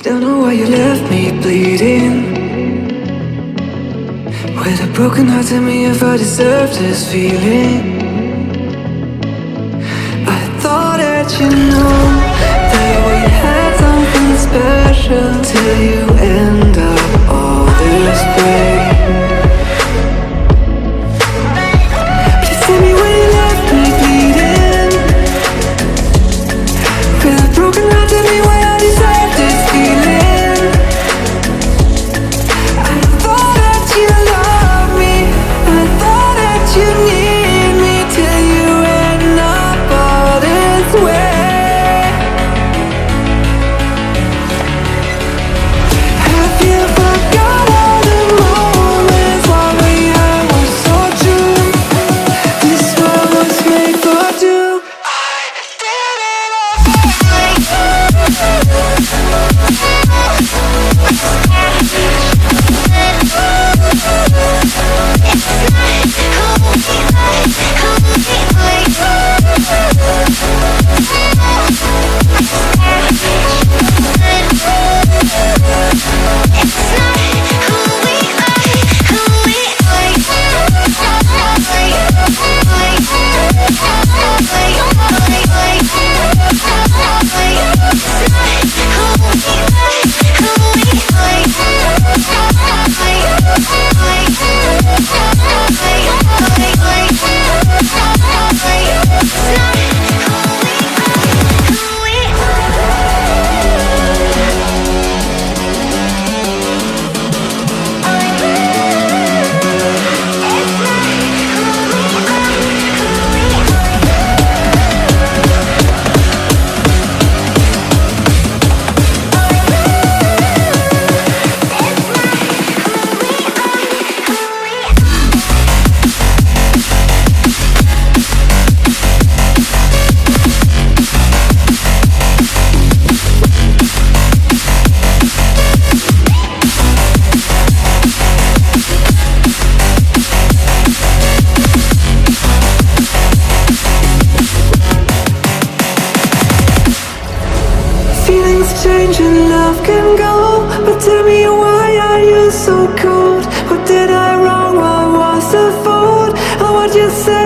Don't know why you left me bleeding. With a broken heart, tell me if I deserve this feeling. I thought that you know that we had something special till you end up all this way. Please tell me why you left me bleeding. With a broken heart, tell me why I deserve this feeling. I thought that you loved me, I thought that you need me till you end up all this way. Have you forgot all the moments while we had was so true? This world was made for two. I did it all. Feelings change and love can go, but tell me why are you so cold? What did I wrong? What was the fault? Or what you said